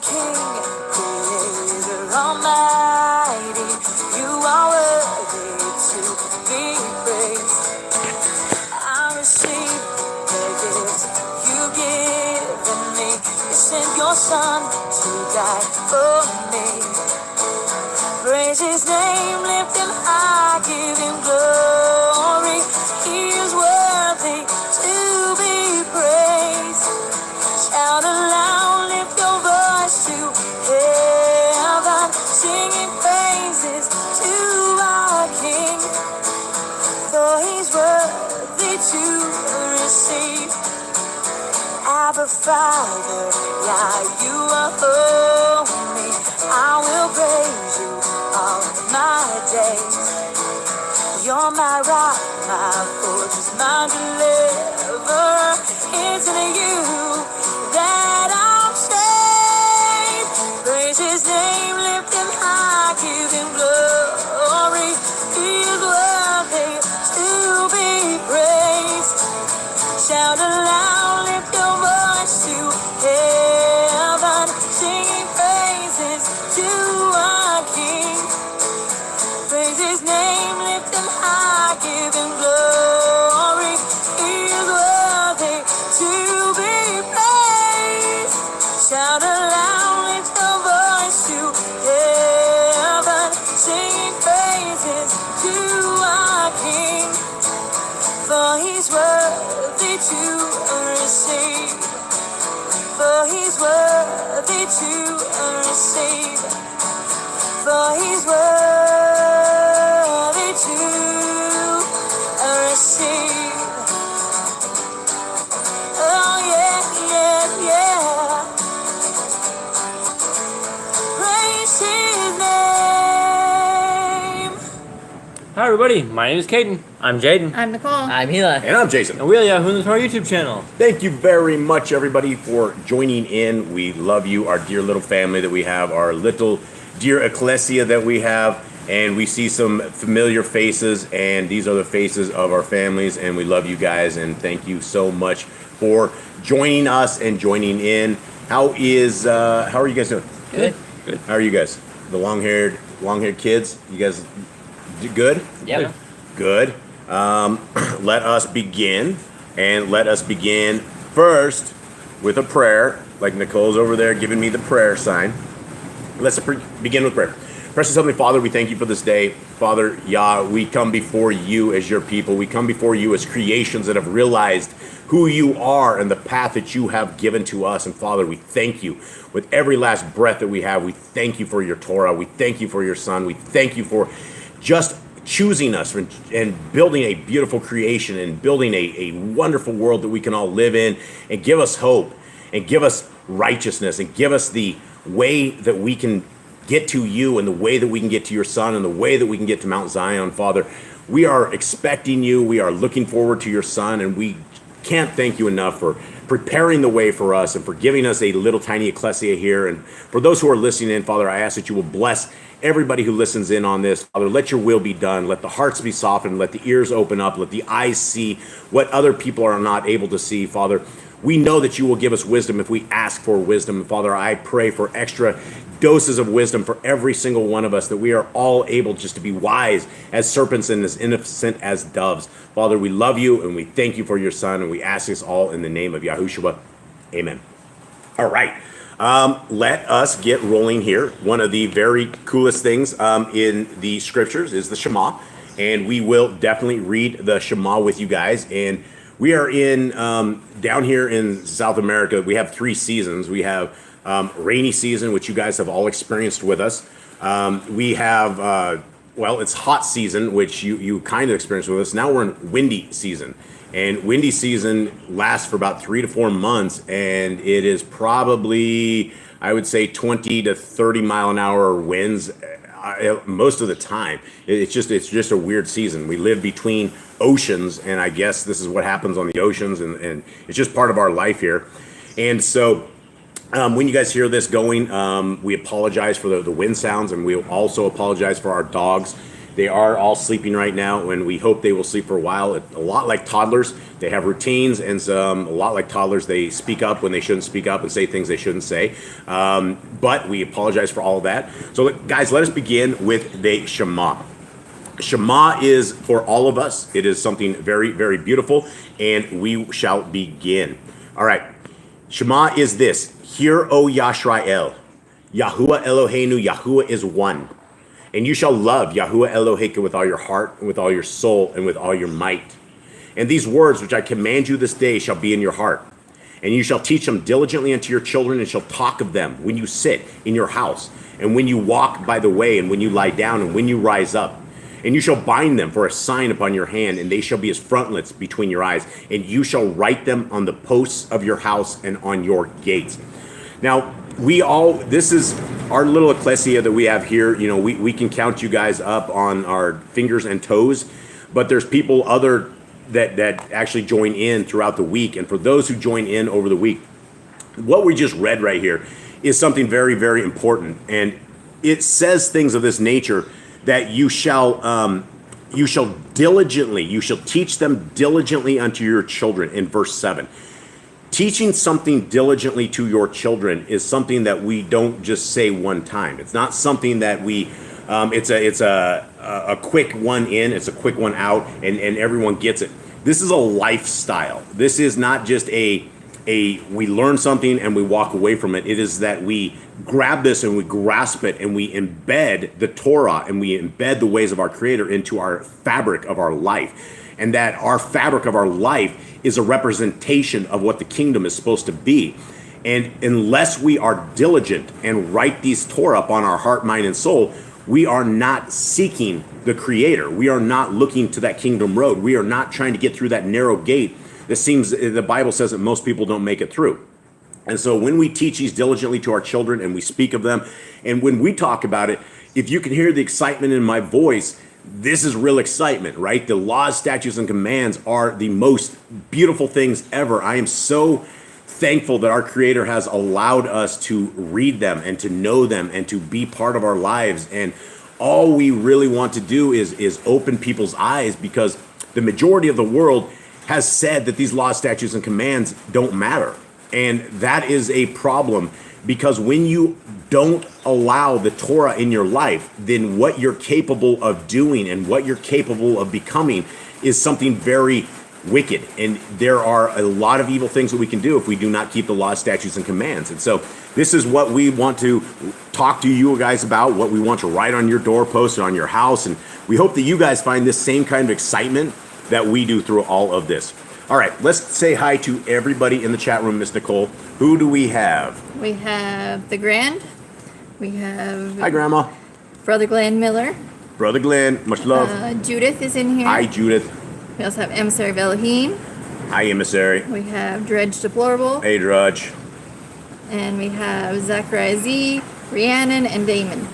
King, Creator Almighty. You are worthy to be praised. I receive the gifts you've given me. You sent your Son to die for me. Praise His name, lift Him high, give Him glory. He is worthy to be praised. Shout aloud, lift your voice to heaven, singing praises to our King. For He's worthy to receive. Abba Father, Yah, you are holy. I will praise you all my days. You're my rock, my fortress, my deliverer. It's in you that I'm saved. Praise His name, lift Him high, give Him glory. He is worthy to be praised. Shout aloud, lift your voice to heaven, singing praises to our King. Praise His name, lift Him high, give Him glory. He is worthy to be praised. Shout aloud, lift your voice to heaven, singing praises to our King. For He's worthy to receive. For He's worthy to receive. For He's worthy to receive. Oh yeah, yeah, yeah. Praise His name. Hi everybody, my name is Caden. I'm Jaden. I'm Nicole. I'm Hila. And I'm Jason. And we are Yah to our YouTube channel. Thank you very much, everybody, for joining in. We love you, our dear little family that we have, our little dear ecclesia that we have, and we see some familiar faces, and these are the faces of our families, and we love you guys, and thank you so much for joining us and joining in. How are you guys doing? Good. Good. How are you guys? The long-haired kids? You guys good? Yeah. Good. Let us begin, and let us begin first with a prayer, like Nicole's over there giving me the prayer sign. Let's begin with prayer. Precious Heavenly Father, we thank you for this day. Father, Yah, we come before you as your people. We come before you as creations that have realized who you are and the path that you have given to us. And Father, we thank you with every last breath that we have. We thank you for your Torah. We thank you for your Son. We thank you for just choosing us and building a beautiful creation and building a wonderful world that we can all live in, and give us hope and give us righteousness and give us the way that we can get to you and the way that we can get to your Son and the way that we can get to Mount Zion. Father, we are expecting you. We are looking forward to your Son, and we can't thank you enough for preparing the way for us and for giving us a little tiny ecclesia here. And for those who are listening in, Father, I ask that you will bless everybody who listens in on this. Father, let your will be done. Let the hearts be softened. Let the ears open up. Let the eyes see what other people are not able to see. Father, we know that you will give us wisdom if we ask for wisdom. Father, I pray for extra doses of wisdom for every single one of us, that we are all able just to be wise as serpents and as innocent as doves. Father, we love you and we thank you for your Son, and we ask this all in the name of Yahushua. Amen. All right. Let us get rolling here. One of the very coolest things in the scriptures is the Shema, and we will definitely read the Shema with you guys. And we are in down here in South America. We have 3 seasons. We have rainy season, which you guys have all experienced with us. We have it's hot season, which you kind of experienced with us. Now we're in windy season. And windy season lasts for about 3 to 4 months, and it is probably, I would say, 20 to 30 mile an hour winds most of the time. It's just a weird season. We live between oceans, and I guess this is what happens on the oceans, and it's just part of our life here. And so when you guys hear this going, we apologize for the wind sounds, and we also apologize for our dogs. They are all sleeping right now, and we hope they will sleep for a while. A lot like toddlers, they have routines, and a lot like toddlers, they speak up when they shouldn't speak up and say things they shouldn't say. But we apologize for all of that. So, guys, let us begin with the Shema. Shema is for all of us. It is something very, very beautiful, and we shall begin. All right. Shema is this. Hear, O Yisrael, Yahuwah Eloheinu, Yahuwah is one. And you shall love Yahuwah Eloheka with all your heart, and with all your soul, and with all your might. And these words which I command you this day shall be in your heart. And you shall teach them diligently unto your children, and shall talk of them when you sit in your house, and when you walk by the way, and when you lie down, and when you rise up. And you shall bind them for a sign upon your hand, and they shall be as frontlets between your eyes. And you shall write them on the posts of your house and on your gates. Now, this is our little ecclesia that we have here. You know, we can count you guys up on our fingers and toes, but there's people that actually join in throughout the week. And for those who join in over the week, what we just read right here is something very, very important. And it says things of this nature that you shall teach them diligently unto your children in verse 7. Teaching something diligently to your children is something that we don't just say one time. It's not something that it's a quick one in, it's a quick one out, and everyone gets it. This is a lifestyle. This is not just we learn something and we walk away from it. It is that we grab this and we grasp it and we embed the Torah and we embed the ways of our Creator into our fabric of our life. And that our fabric of our life is a representation of what the kingdom is supposed to be. And unless we are diligent and write these Torah up on our heart, mind, and soul, we are not seeking the Creator. We are not looking to that kingdom road. We are not trying to get through that narrow gate. The Bible says that most people don't make it through. And so when we teach these diligently to our children and we speak of them, and when we talk about it, if you can hear the excitement in my voice, this is real excitement, right? The laws, statutes, and commands are the most beautiful things ever. I am so thankful that our Creator has allowed us to read them and to know them and to be part of our lives. And all we really want to do is open people's eyes, because the majority of the world has said that these laws, statutes, and commands don't matter. And that is a problem, because when you don't allow the Torah in your life, then what you're capable of doing and what you're capable of becoming is something very wicked. And there are a lot of evil things that we can do if we do not keep the laws, statutes, and commands. And so this is what we want to talk to you guys about, what we want to write on your doorpost and on your house. And we hope that you guys find this same kind of excitement that we do through all of this. All right, let's say hi to everybody in the chat room, Miss Nicole. Who do we have? We have the Grand. We have Hi, Grandma. Brother Glenn Miller. Brother Glenn, much love. Judith is in here. Hi, Judith. We also have Emissary of Elohim. Hi, Emissary. We have Dredge Deplorable. Hey, Drudge. And we have Zachariah Z, Rhiannon, and Damon.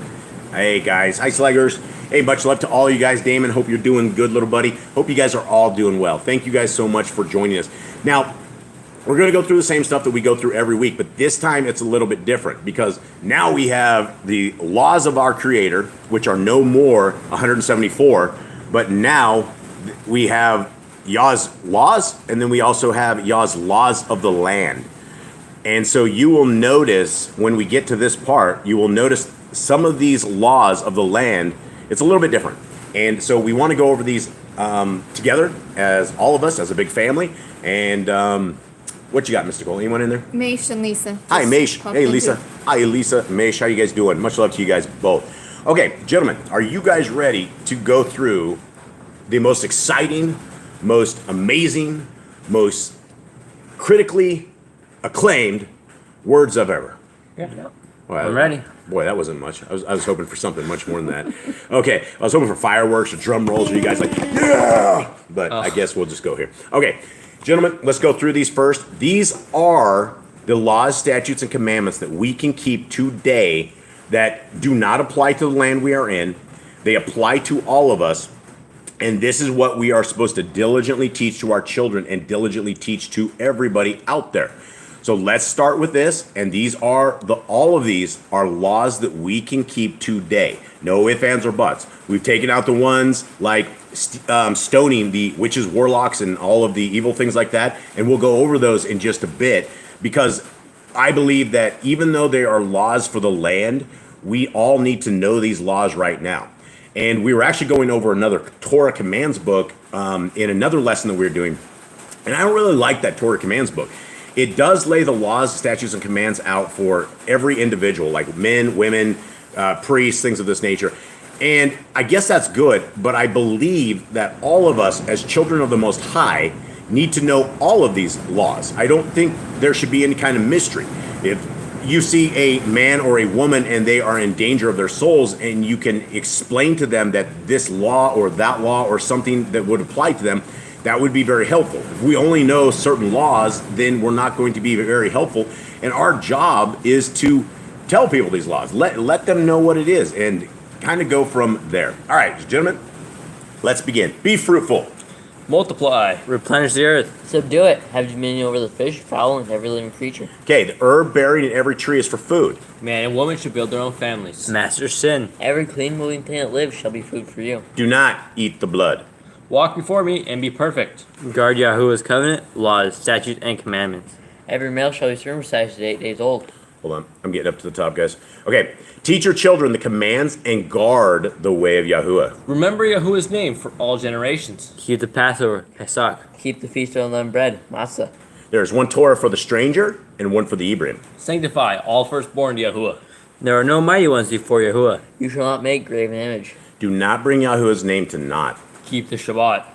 Hey, guys. Hi, Sluggers. Hey, much love to all you guys. Damon, hope you're doing good, little buddy. Hope you guys are all doing well. Thank you guys so much for joining us. Now, we're going to go through the same stuff that we go through every week, but this time it's a little bit different, because now we have the laws of our Creator, which are no more 174, but now we have Yah's laws, and then we also have Yah's laws of the land. And so you will notice when we get to this part, you will notice some of these laws of the land, it's a little bit different. And so we want to go over these together as all of us, as a big family. And what you got, Mr. Cole? Anyone in there? Maish and Lisa. Hi, Maish. Hey, Lisa. Hi, Lisa. Maish, how you guys doing? Much love to you guys both. Okay, gentlemen, are you guys ready to go through the most exciting, most amazing, most critically acclaimed words of ever? Yeah. Well, I'm ready. Boy, that wasn't much. I was hoping for something much more than that. Okay, I was hoping for fireworks or drum rolls, or you guys like, yeah! But I guess we'll just go here. Okay, gentlemen, let's go through these first. These are the laws, statutes, and commandments that we can keep today that do not apply to the land we are in. They apply to all of us. And this is what we are supposed to diligently teach to our children and diligently teach to everybody out there. So let's start with this, and all of these are laws that we can keep today. No ifs, ands, or buts. We've taken out the ones like stoning the witches, warlocks, and all of the evil things like that. And we'll go over those in just a bit, because I believe that even though they are laws for the land, we all need to know these laws right now. And we were actually going over another Torah commands book in another lesson that we were doing. And I don't really like that Torah commands book. It does lay the laws, statutes, and commands out for every individual, like men, women, priests, things of this nature. And I guess that's good, but I believe that all of us as children of the Most High need to know all of these laws. I don't think there should be any kind of mystery. If you see a man or a woman and they are in danger of their souls, and you can explain to them that this law or that law or something that would apply to them, that would be very helpful. If we only know certain laws, then we're not going to be very helpful. And our job is to tell people these laws, let them know what it is, and kind of go from there. All right, gentlemen, let's begin. Be fruitful. Multiply. Replenish the earth. Subdue it. Have dominion over the fish, fowl, and every living creature. Okay, the herb buried in every tree is for food. Man and woman should build their own families. Master sin. Every clean moving thing that lives shall be food for you. Do not eat the blood. Walk before me and be perfect. Guard Yahuwah's covenant, laws, statutes, and commandments. Every male shall be circumcised at 8 days old. Hold on, I'm getting up to the top, guys. Okay, teach your children the commands and guard the way of Yahuwah. Remember Yahuwah's name for all generations. Keep the Passover, Pesach. Keep the feast of unleavened bread, matzah. There is one Torah for the stranger and one for the Hebrew. Sanctify all firstborn to Yahuwah. There are no mighty ones before Yahuwah. You shall not make graven image. Do not bring Yahuwah's name to naught. Keep the Shabbat.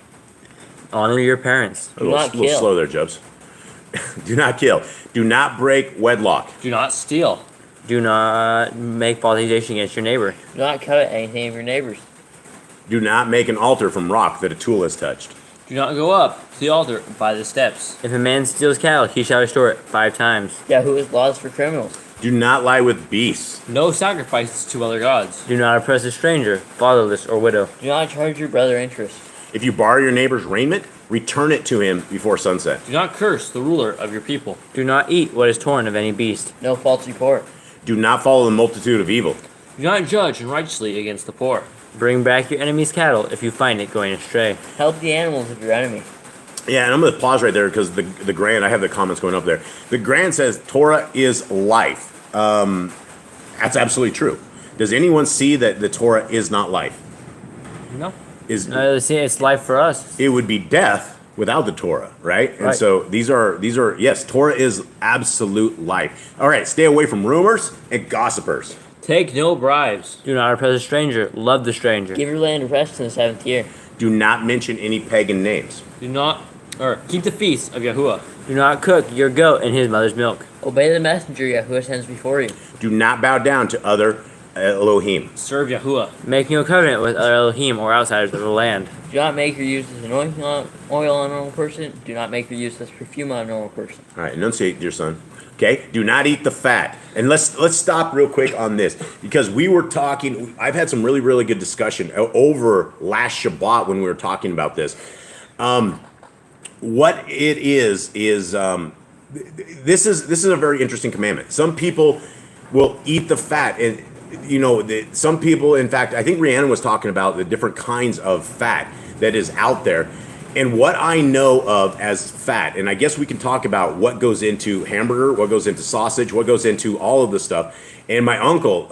Honor your parents. A little slow there, Jubs. Do not kill. Do not break wedlock. Do not steal. Do not make false accusation against your neighbor. Do not covet anything of your neighbor's. Do not make an altar from rock that a tool has touched. Do not go up to the altar by the steps. If a man steals cattle, he shall restore it 5 times. Yahuwah's laws for criminals. Do not lie with beasts. No sacrifices to other gods. Do not oppress a stranger, fatherless, or widow. Do not charge your brother interest. If you borrow your neighbor's raiment, return it to him before sunset. Do not curse the ruler of your people. Do not eat what is torn of any beast. No false report. Do not follow the multitude of evil. Do not judge unrighteously against the poor. Bring back your enemy's cattle if you find it going astray. Help the animals of your enemy. Yeah, and I'm going to pause right there because the Grand, I have the comments going up there. The Grand says Torah is life. That's absolutely true. Does anyone see that the Torah is not life? No. It's life for us. It would be death without the Torah, right? And Right. so these are yes, Torah is absolute life. All right, stay away from rumors and gossipers. Take no bribes. Do not oppress a stranger. Love the stranger. Give your land rest in the 7th year. Do not mention any pagan names. Do not, keep the feast of Yahuwah. Do not cook your goat in his mother's milk. Obey the messenger Yahuwah sends before you. Do not bow down to other Elohim. Serve Yahuwah. Make no covenant with other Elohim or outsiders of the land. Do not make or use this anointing oil on a normal person. Do not make or use this perfume on a normal person. All right, enunciate, dear son. Okay, do not eat the fat. And let's stop real quick on this because we were talking. I've had some really good discussion over last Shabbat when we were talking about this. What it is this is a very interesting commandment. Some people will eat the fat, and some people. In fact, I think Rhiannon was talking about the different kinds of fat that is out there. And what I know of as fat, and I guess we can talk about what goes into hamburger, what goes into sausage, what goes into all of this stuff. And my uncle,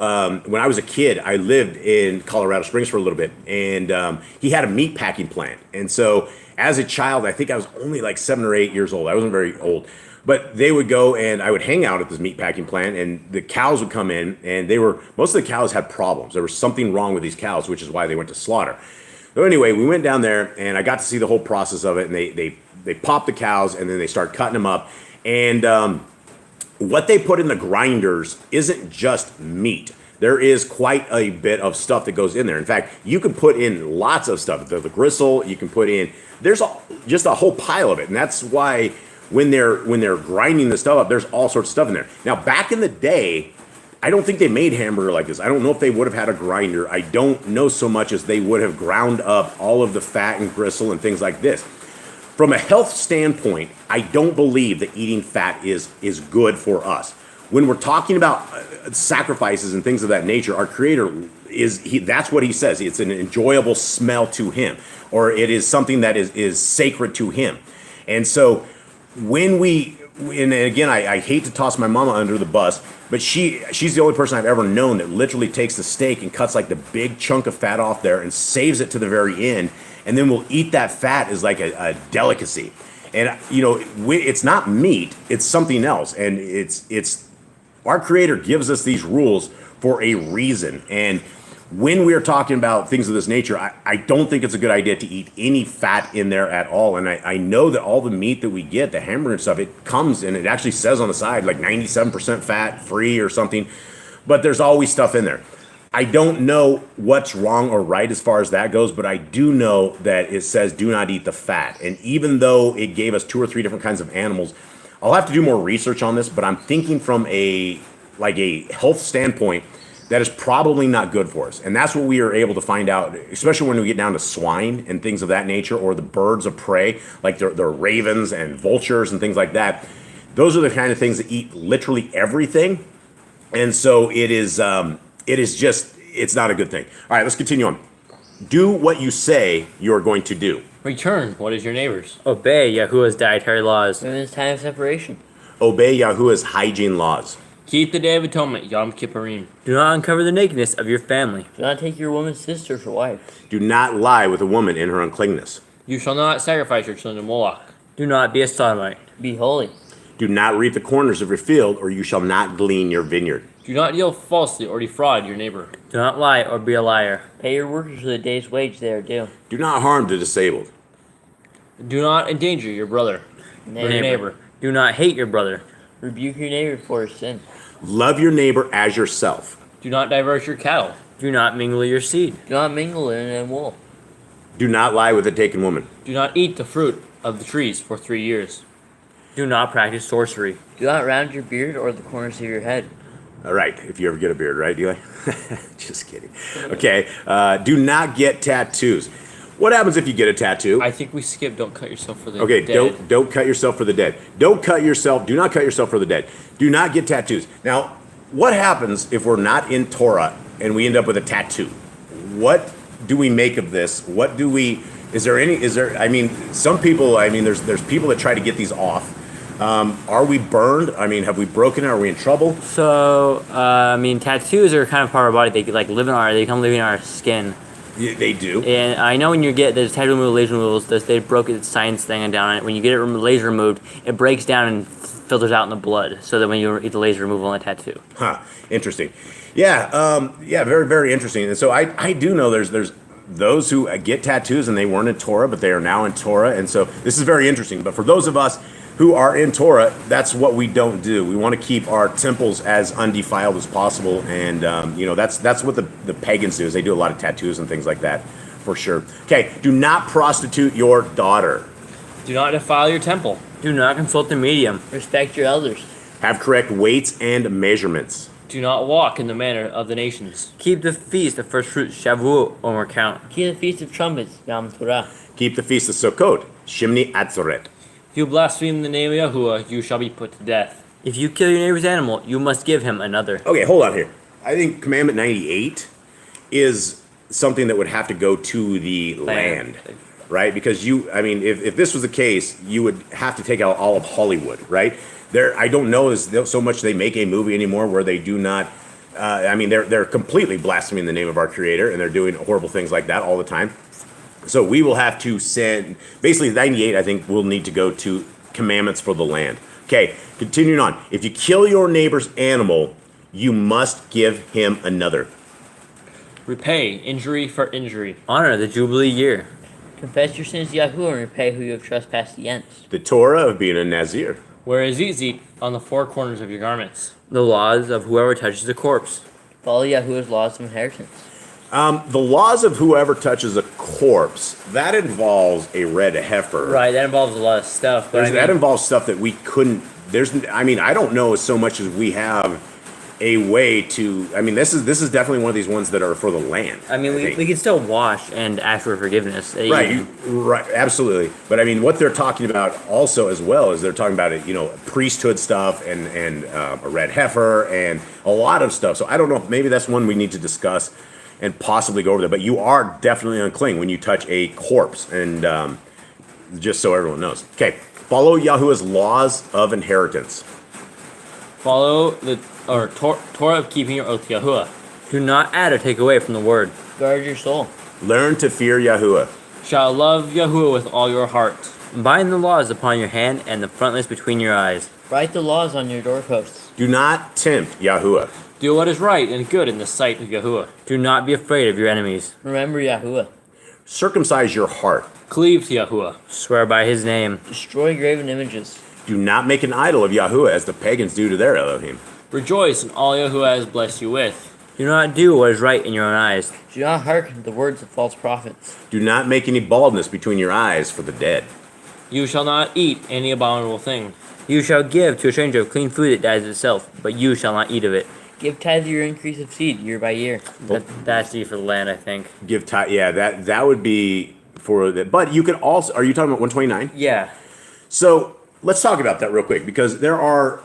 when I was a kid, I lived in Colorado Springs for a little bit, and he had a meat packing plant. And so as a child, I think I was only like 7 or 8 years old. I wasn't very old. But they would go and I would hang out at this meat packing plant, and the cows would come in, and most of the cows had problems. There was something wrong with these cows, which is why they went to slaughter. So anyway, we went down there, and I got to see the whole process of it. And they pop the cows, and then they start cutting them up. And what they put in the grinders isn't just meat. There is quite a bit of stuff that goes in there. In fact, you can put in lots of stuff. The gristle, you can put in. There's just a whole pile of it, and that's why when they're grinding the stuff up, there's all sorts of stuff in there. Now, back in the day, I don't think they made hamburger like this. I don't know if they would have had a grinder. I don't know so much as they would have ground up all of the fat and gristle and things like this. From a health standpoint, I don't believe that eating fat is good for us. when we're talking about sacrifices and things of that nature, our Creator that's what he says. It's an enjoyable smell to him, or it is something that is sacred to him. And so and again, I hate to toss my mama under the bus, but she's the only person I've ever known that literally takes the steak and cuts like the big chunk of fat off there and saves it to the very end, and then we'll eat that fat as like a delicacy. And it's not meat; it's something else, and it's our Creator gives us these rules for a reason. And when we're talking about things of this nature, I don't think it's a good idea to eat any fat in there at all. And I know that all the meat that we get, the hamburger and stuff, it comes and it actually says on the side like 97% fat free or something, but there's always stuff in there. I don't know what's wrong or right as far as that goes, but I do know that it says do not eat the fat. And even though it gave us 2 or 3 different kinds of animals, I'll have to do more research on this, but I'm thinking from a health standpoint, that is probably not good for us. And that's what we are able to find out, especially when we get down to swine and things of that nature, or the birds of prey, like the ravens and vultures and things like that. Those are the kind of things that eat literally everything. And so it's not a good thing. All right, let's continue on. Do what you say you're going to do. Return what is your neighbor's. Obey Yahuwah's dietary laws. Women's time of separation. Obey Yahuwah's hygiene laws. Keep the Day of Atonement, Yom Kippurim. Do not uncover the nakedness of your family. Do not take your woman's sister for wife. Do not lie with a woman in her uncleanness. You shall not sacrifice your children to Moloch. Do not be a sodomite. Be holy. Do not reap the corners of your field, or you shall not glean your vineyard. Do not deal falsely or defraud your neighbor. Do not lie or be a liar. Pay your workers for the day's wage they are due. Do not harm the disabled. Do not endanger your brother or your neighbor. Do not hate your brother. Rebuke your neighbor for his sin. Love your neighbor as yourself. Do not divert your cattle. Do not mingle your seed. Do not mingle linen and wool. Do not lie with a taken woman. Do not eat the fruit of the trees for 3 years. Do not practice sorcery. Do not round your beard or the corners of your head. All right, if you ever get a beard, right, Eli? Just kidding. Okay, do not get tattoos. What happens if you get a tattoo? I think we skipped don't cut yourself for the Okay, dead. don't cut yourself for the dead. Do not cut yourself for the dead. Do not get tattoos. Now, what happens if we're not in Torah and we end up with a tattoo? What do we make of this? I mean, some people, there's people that try to get these off. Are we burned? I mean, have we broken it? Are we in trouble? So, tattoos are kind of part of our body. They come living in our skin. Yeah, they do. And I know when you get there's tattoo removal, laser removals, they broke the science thing down on it. When you get it laser removed, it breaks down and filters out in the blood, so that when you eat the laser removal on a tattoo. Huh. Interesting. Yeah. Very, very interesting. And so I do know there's those who get tattoos and they weren't in Torah, but they are now in Torah. And so this is very interesting. But for those of us who are in Torah, that's what we don't do. We want to keep our temples as undefiled as possible, and that's what the pagans do. Is they do a lot of tattoos and things like that, for sure. Okay, do not prostitute your daughter. Do not defile your temple. Do not consult the medium. Respect your elders. Have correct weights and measurements. Do not walk in the manner of the nations. Keep the feast of first fruits, Shavuot, or count. Keep the feast of trumpets, Yom Torah. Keep the feast of Sukkot, Shimni Atzoret. If you blaspheme the name of Yahuwah, you shall be put to death. If you kill your neighbor's animal, you must give him another. Okay, hold on here. I think Commandment 98 is something that would have to go to the land, right? Because if this was the case, you would have to take out all of Hollywood, right? I don't know so much they make a movie anymore where they do not. They're completely blaspheming the name of our Creator, and they're doing horrible things like that all the time. So we will have to send, basically 98, I think, will need to go to commandments for the land. Okay, continuing on. If you kill your neighbor's animal, you must give him another. Repay injury for injury. Honor the Jubilee year. Confess your sins to Yahuwah and repay who you have trespassed against. The Torah of being a Nazir. Wear a tzitzit on the 4 corners of your garments. The laws of whoever touches a corpse. Follow Yahuwah's laws of inheritance. The laws of whoever touches a corpse, that involves a red heifer. Right, that involves a lot of stuff. But That involves stuff that we couldn't. I don't know so much as we have a way to. I mean, this is definitely one of these ones that are for the land. I mean, think. we can still wash and ask for forgiveness. Right, right, absolutely. But I mean, what they're talking about also as well is they're talking about it, priesthood stuff and a red heifer and a lot of stuff. So I don't know if maybe that's one we need to discuss and possibly go over there. But you are definitely unclean when you touch a corpse, and just so everyone knows. Okay, follow Yahuwah's laws of inheritance. Follow the Torah of keeping your oath to Yahuwah. Do not add or take away from the word. Guard your soul. Learn to fear Yahuwah. Shall love Yahuwah with all your heart. Bind the laws upon your hand and the frontlets between your eyes. Write the laws on your doorposts. Do not tempt Yahuwah. Do what is right and good in the sight of Yahuwah. Do not be afraid of your enemies. Remember Yahuwah. Circumcise your heart. Cleave to Yahuwah. Swear by his name. Destroy graven images. Do not make an idol of Yahuwah as the pagans do to their Elohim. Rejoice in all Yahuwah has blessed you with. Do not do what is right in your own eyes. Do not hearken to the words of false prophets. Do not make any baldness between your eyes for the dead. You shall not eat any abominable thing. You shall give to a stranger of clean food that dies of itself, but you shall not eat of it. Give tithe of your increase of seed year by year. That's for the land, I think. Give tithe. Yeah, that would be for the. But you could also. Are you talking about 129? Yeah. So let's talk about that real quick because there are.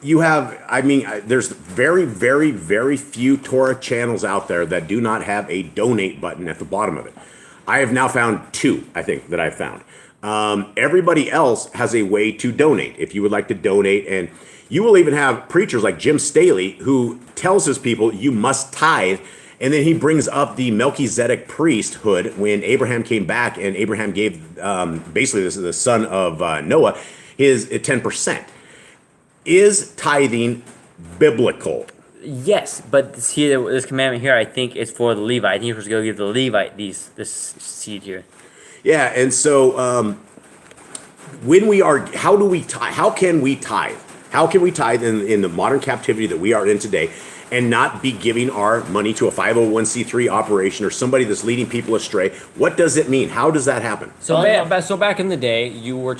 You have. I mean, there's very, very, very few Torah channels out there that do not have a donate button at the bottom of it. I have now found 2. I think that I've found. Everybody else has a way to donate if you would like to donate, and you will even have preachers like Jim Staley who tells his people you must tithe, and then he brings up the Melchizedek priesthood when Abraham came back and Abraham gave basically this is the son of Noah his 10%. Is tithing biblical? Yes, but see, this commandment here, I think, is for the Levite. I think you're supposed to go give the Levite this seed here. Yeah, and so when we are, how do we tithe? How can we tithe? How can we tithe in the modern captivity that we are in today and not be giving our money to a 501c3 operation or somebody that's leading people astray? What does it mean? How does that happen? So, so back in the day, you were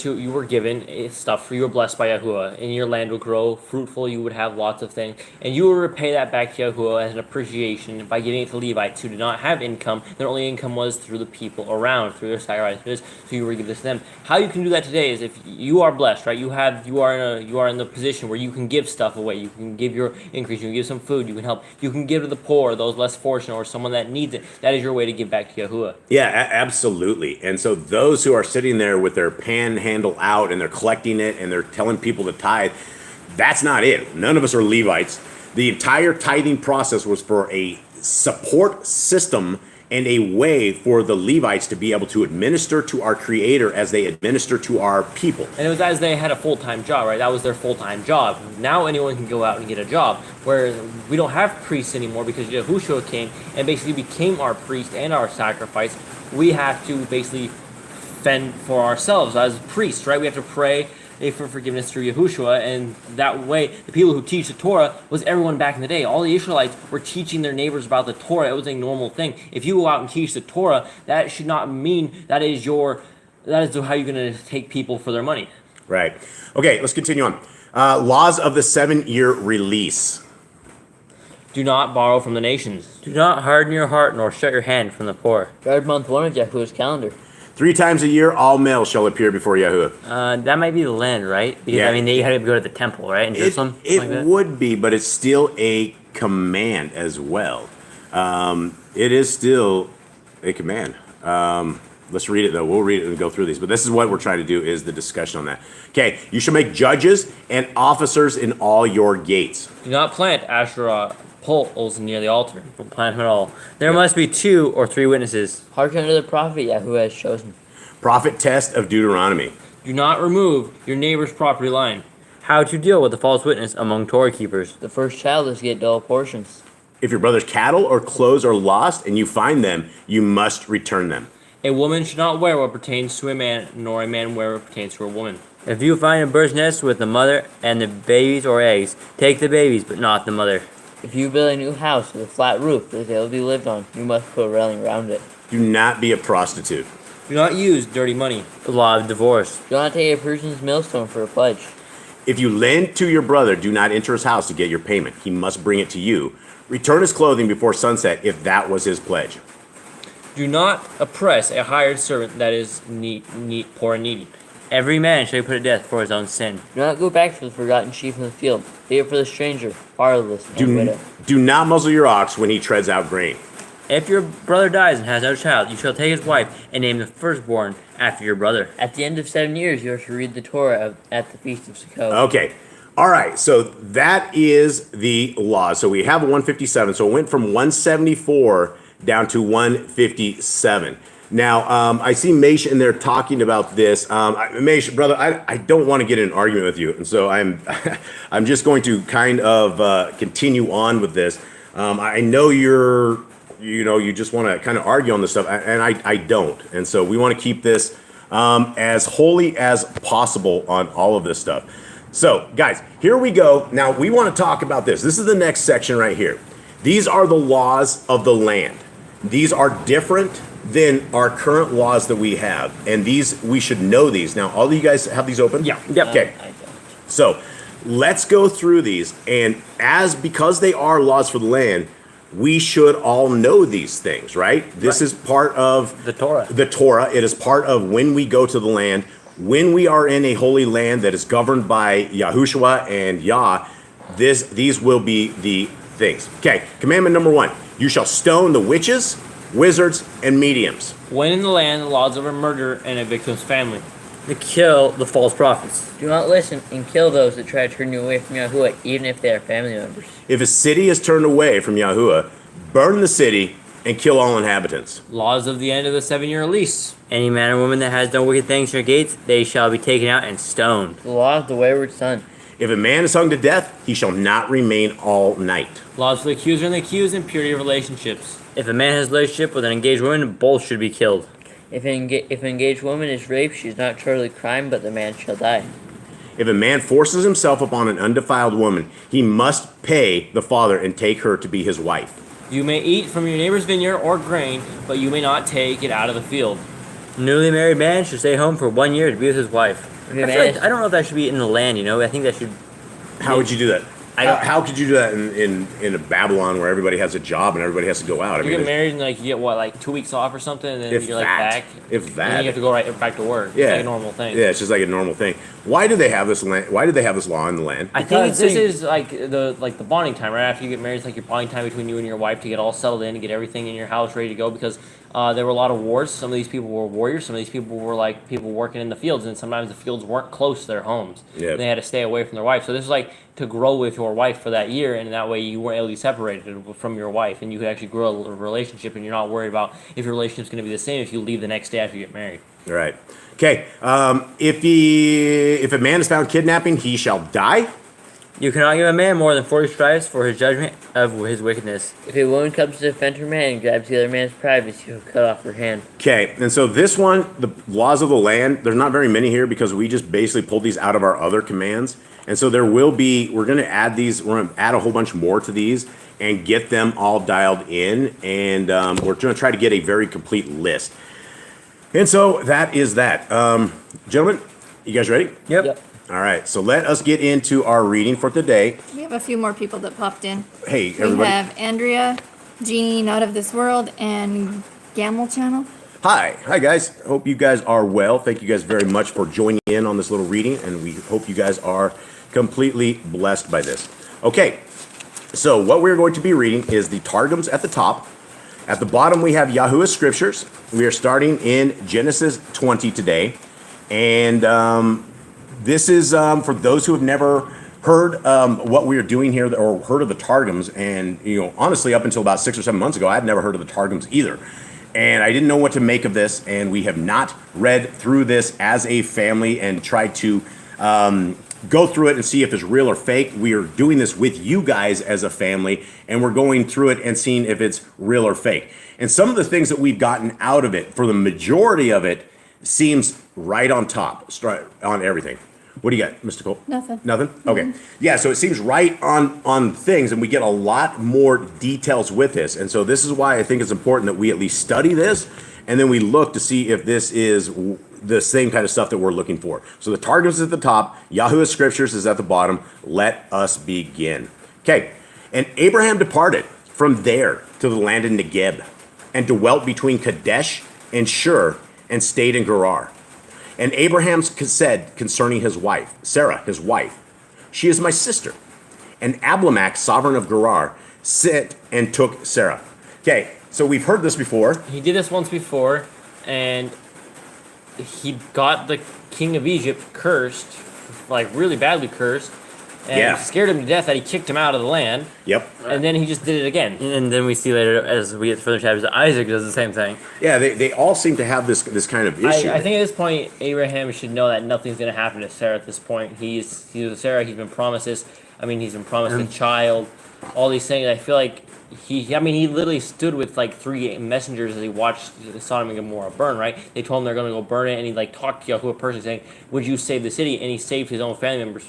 given stuff. You were blessed by Yahuwah, and your land would grow fruitful. You would have lots of things, and you would repay that back to Yahuwah as an appreciation by giving it to Levites who did not have income. Their only income was through the people around, through their sacrifices. So you were giving this to them. How you can do that today is if you are blessed, right? You are in the position where you can give stuff away. You can give your increase. You can give some food. You can help. You can give to the poor, those less fortunate, or someone that needs it. That is your way to give back to Yahuwah. Yeah, absolutely. And so those who are sitting there with their panhandle out and they're collecting it and they're telling people to tithe, that's not it. None of us are Levites. The entire tithing process was for a support system and a way for the Levites to be able to administer to our Creator as they administer to our people. And it was as they had a full-time job, right? That was their full-time job. Now anyone can go out and get a job, whereas we don't have priests anymore because Yahushua came and basically became our priest and our sacrifice. We have to basically fend for ourselves as priests, right? We have to pray for forgiveness through Yahushua, and that way the people who teach the Torah was everyone back in the day. All the Israelites were teaching their neighbors about the Torah. It was a normal thing. If you go out and teach the Torah, that should not mean that is how you're going to take people for their money. Right. Okay, let's continue on. Laws of the 7-year release. Do not borrow from the nations. Do not harden your heart nor shut your hand from the poor. Guard month 1 of Yahuwah's calendar. 3 times a year, all males shall appear before Yahuwah. That might be the land, right? Because, Yeah. I mean, you had to go to the temple, right? In Jerusalem? It would be, but it's still a command as well. It is still a command. Let's read it, though. We'll read it and go through these. But this is what we're trying to do is the discussion on that. Okay, you shall make judges and officers in all your gates. Do not plant Asherah poles near the altar. Don't plant them at all. There must be 2 or 3 witnesses. Hearken to the prophet Yahuwah has chosen. Prophet test of Deuteronomy. Do not remove your neighbor's property line. How to deal with a false witness among Torah keepers. The first child is to get double portions. If your brother's cattle or clothes are lost and you find them, you must return them. A woman should not wear what pertains to a man, nor a man wear what pertains to a woman. If you find a bird's nest with the mother and the babies or eggs, take the babies, but not the mother. If you build a new house with a flat roof that will be lived on, you must put a railing around it. Do not be a prostitute. Do not use dirty money. The law of divorce. Do not take a person's millstone for a pledge. If you lend to your brother, do not enter his house to get your payment. He must bring it to you. Return his clothing before sunset if that was his pledge. Do not oppress a hired servant that is poor and needy. Every man shall be put to death for his own sin. Do not go back for the forgotten sheep in the field. Leave it for the stranger, fatherless, and widow. Do not muzzle your ox when he treads out grain. If your brother dies and has no child, you shall take his wife and name the firstborn after your brother. At the end of 7 years, you are to read the Torah at the Feast of Sukkot. Okay. All right. So that is the law. So we have 157. So it went from 174 down to 157. Now, I see Mesh in there talking about this. Mesh, brother, I don't want to get in an argument with you. And so I'm just going to kind of continue on with this. I know you just want to kind of argue on this stuff, and I don't. And so we want to keep this as holy as possible on all of this stuff. So, guys, here we go. Now, we want to talk about this. This is the next section right here. These are the laws of the land. These are different than our current laws that we have. And these, we should know these. Now, all of you guys have these open? Yeah. Yep. Okay. I don't. So, let's go through these. And because they are laws for the land, we should all know these things, right? This is part of The Torah. The Torah. It is part of when we go to the land, when we are in a holy land that is governed by Yahushua and Yah. These will be the things. Okay, commandment number 1: you shall stone the witches, wizards, and mediums. When in the land, the laws of a murder and a victim's family. To kill the false prophets. Do not listen and kill those that try to turn you away from Yahuwah, even if they are family members. If a city is turned away from Yahuwah, burn the city and kill all inhabitants. Laws of the end of the 7-year lease. Any man or woman that has done wicked things in your gates, they shall be taken out and stoned. The law of the wayward son. If a man is hung to death, he shall not remain all night. Laws for the accuser and the accused and purity of relationships. If a man has a relationship with an engaged woman, both should be killed. If an engaged woman is raped, she is not charged with crime, but the man shall die. If a man forces himself upon an undefiled woman, he must pay the father and take her to be his wife. You may eat from your neighbor's vineyard or grain, but you may not take it out of the field. Newly married man should stay home for 1 year to be with his wife. If a I, man feel like, is- I don't know if that should be in the land, I think that should... How would you do that? I don't- How could you do that in a Babylon where everybody has a job and everybody has to go out? You get married and you get what, 2 weeks off or something, and then If you're that. back. If And that. then you have to go right back to work. Yeah. It's like a normal thing. Yeah, it's just like a normal thing. Why do they have this land? Why do they have this law in the land? I think Because this they- is the bonding time right after you get married. It's like your bonding time between you and your wife to get all settled in, to get everything in your house ready to go, because there were a lot of wars. Some of these people were warriors. Some of these people were like people working in the fields, and sometimes the fields weren't close to their homes. Yep. They had to stay away from their wife. So this is like to grow with your wife for that year, and that way you weren't able to be separated from your wife, and you could actually grow a relationship, and you're not worried about if your relationship's going to be the same if you leave the next day after you get married. All right. Okay. If a man is found kidnapping, he shall die. You cannot give a man more than 40 stripes for his judgment of his wickedness. If a woman comes to defend her man and grabs the other man's privacy, you will cut off her hand. Okay, and so this one, the laws of the land, there's not very many here because we just basically pulled these out of our other commands. And so there will be, we're going to add a whole bunch more to these and get them all dialed in. And we're going to try to get a very complete list. And so that is that. Gentlemen, you guys ready? Yep. All right, so let us get into our reading for today. We have a few more people that popped in. Hey, We everybody. have Andrea, Jeannie, Not of This World, and Gamble Channel. Hi guys. Hope you guys are well. Thank you guys very much for joining in on this little reading, and we hope you guys are completely blessed by this. Okay, so what we're going to be reading is the Targums at the top. At the bottom, we have Yah Scriptures. We are starting in Genesis 20 today, and this is for those who have never heard what we are doing here or heard of the Targums. And honestly, up until about 6 or 7 months ago, I had never heard of the Targums either. And I didn't know what to make of this, and we have not read through this as a family and tried to go through it and see if it's real or fake. We are doing this with you guys as a family, and we're going through it and seeing if it's real or fake. And some of the things that we've gotten out of it, for the majority of it, seems right on top, on everything. What do you got, Mr. Cole? Nothing. Nothing? Okay. Yeah, so it seems right on things, and we get a lot more details with this. And so this is why I think it's important that we at least study this, and then we look to see if this is the same kind of stuff that we're looking for. So the Targum is at the top, Yahweh Scriptures is at the bottom. Let us begin. Okay, and Abraham departed from there to the land of Negeb, and dwelt between Kadesh and Shur, and stayed in Gerar. And Abraham said concerning his wife, Sarah, his wife, she is my sister. And Abimelech, sovereign of Gerar, sent and took Sarah. Okay, so we've heard this before. He did this once before, and he got the king of Egypt cursed, like really badly cursed, and scared him to death that he kicked him out of the land. Yep. And then he just did it again. And then we see later, as we get to further chapters, that Isaac does the same thing. Yeah, they all seem to have this kind of issue. I think at this point, Abraham should know that nothing's going to happen to Sarah at this point. He's with Sarah. He's been promised this. I mean, he's been promised a child. All these things. I feel like he literally stood with like 3 messengers as he watched Sodom and Gomorrah burn, right? They told him they're going to go burn it, and he like talked to Yahuwah personally saying, would you save the city? And he saved his own family members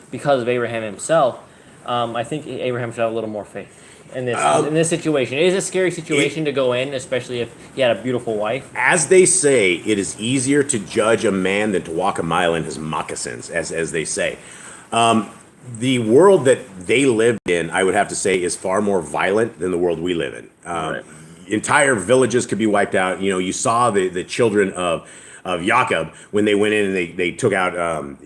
because of Abraham himself. I think Abraham should have a little more faith in this situation. It is a scary situation to go in, especially if he had a beautiful wife. As they say, it is easier to judge a man than to walk a mile in his moccasins, as they say. The world that they lived in, I would have to say, is far more violent than the world we live in. Right. Entire villages could be wiped out. You know, you saw the children of Jacob when they went in and they took out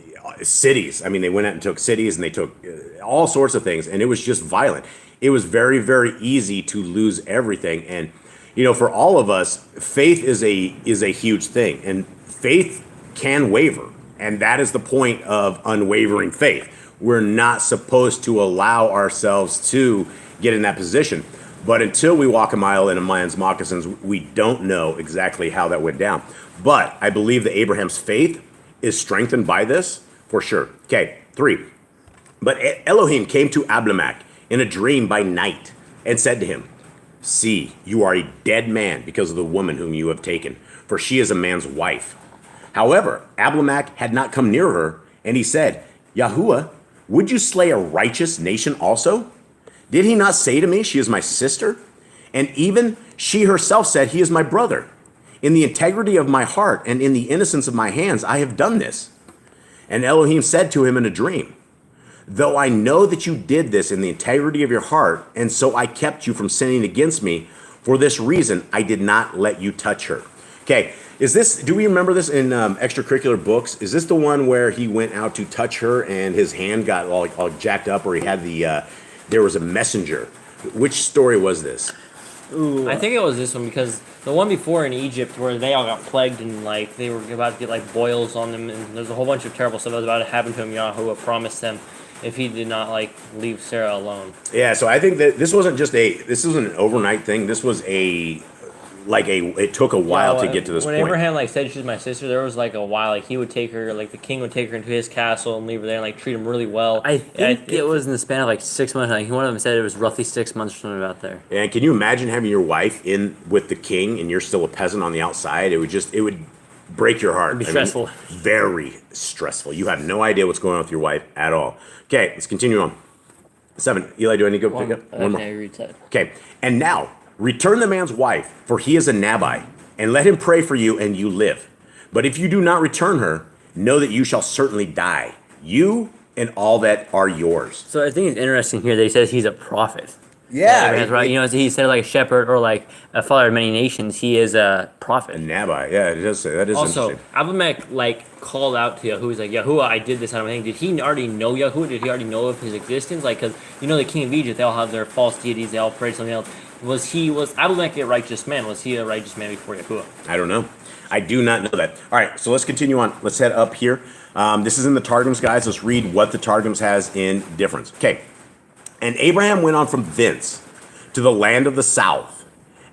cities. I mean, they went out and took cities, and they took all sorts of things, and it was just violent. It was very, very easy to lose everything. And, you know, for all of us, faith is a huge thing, and faith can waver. And that is the point of unwavering faith. We're not supposed to allow ourselves to get in that position. But until we walk a mile in a man's moccasins, we don't know exactly how that went down. But I believe that Abraham's faith is strengthened by this, for sure. Okay, 3. But Elohim came to Abimelech in a dream by night and said to him, see, you are a dead man because of the woman whom you have taken, for she is a man's wife. However, Abimelech had not come near her, and he said, Yahuwah, would you slay a righteous nation also? Did he not say to me, she is my sister? And even she herself said, he is my brother. In the integrity of my heart and in the innocence of my hands, I have done this. And Elohim said to him in a dream, though I know that you did this in the integrity of your heart, and so I kept you from sinning against me, for this reason I did not let you touch her. Okay, do we remember this in extracurricular books? Is this the one where he went out to touch her and his hand got all jacked up, or he had there was a messenger? Which story was this? Ooh, I think it was this one, because the one before in Egypt where they all got plagued and like they were about to get like boils on them, and there's a whole bunch of terrible stuff that was about to happen to him. Yahuwah promised them if he did not like leave Sarah alone. Yeah, so I think that this wasn't an overnight thing. This was it took a while to get to this when point. When Abraham like said she's my sister, there was like a while like he would take her, like the king would take her into his castle and leave her there and like treat him really well. I think it was in the span of like 6 months. Like one of them said it was roughly 6 months or something about there. And can you imagine having your wife in with the king and you're still a peasant on the outside? It would break your heart. It'd be stressful. Very stressful. You have no idea what's going on with your wife at all. Okay, let's continue on. 7. Eli, do I need to go pick up? One more. Okay, and now return the man's wife, for he is a Nabai, and let him pray for you, and you live. But if you do not return her, know that you shall certainly die, you and all that are yours. So I think it's interesting here that he says he's a prophet. Yeah, that's right. You know, he said like a shepherd or like a father of many nations. He is a prophet. A Nabai, yeah, it does say that. Is also, interesting. Abimelech like called out to Yahuwah. He's like, Yahuwah, I did this kind of thing. Did he already know Yahuwah? Did he already know of his existence? Like, because you know the king of Egypt, they all have their false deities. They all pray to something else. Was Abimelech a righteous man? Was he a righteous man before Yahuwah? I don't know. I do not know that. All right, so let's continue on. Let's head up here. This is in the Targums, guys. Let's read what the Targums has in difference. Okay. And Abraham went on from thence to the land of the south,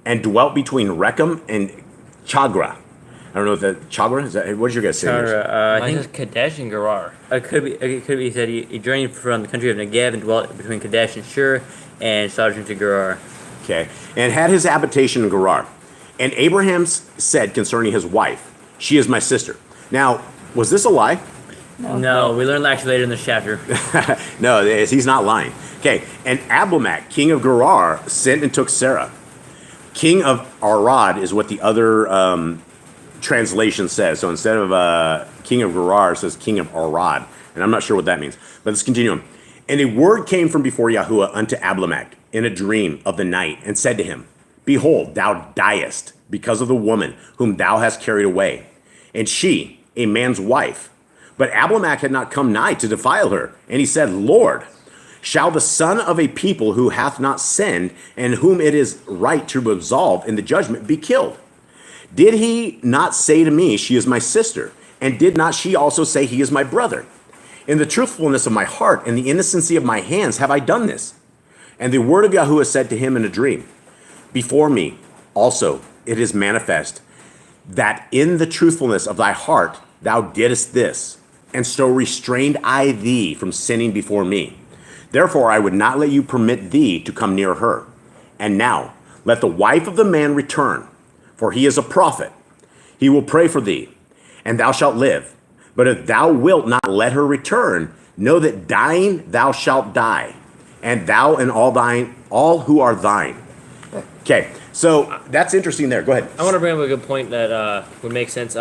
and dwelt between Rechem and Chagra. I don't know if that Chagra is that. What did you guys say? I think it's Kadesh and Gerar. It could be. He said he journeyed from the country of Negev and dwelt between Kadesh and Shur, and sojourned to Gerar. Okay, and had his habitation in Gerar. And Abraham said concerning his wife, she is my sister. Now, was this a lie? No, we learned actually later in this chapter. No, he's not lying. Okay, and Abimelech, king of Gerar, sent and took Sarah. King of Arad is what the other translation says. So instead of king of Gerar, it says king of Arad. And I'm not sure what that means. But let's continue on. And a word came from before Yahuwah unto Abimelech in a dream of the night, and said to him, Behold, thou diest because of the woman whom thou hast carried away, and she, a man's wife. But Abimelech had not come nigh to defile her. And he said, Lord, shall the son of a people who hath not sinned, and whom it is right to absolve in the judgment, be killed? Did he not say to me, She is my sister? And did not she also say, He is my brother? In the truthfulness of my heart and the innocency of my hands have I done this. And the word of Yahuwah said to him in a dream, Before me also it is manifest that in the truthfulness of thy heart thou didst this, and so restrained I thee from sinning before me. Therefore I would not let you permit thee to come near her. And now let the wife of the man return, for he is a prophet. He will pray for thee, and thou shalt live. But if thou wilt not let her return, know that dying thou shalt die, and thou and all who are thine. Okay, so that's interesting there. Go ahead. I want to bring up a good point that would make sense.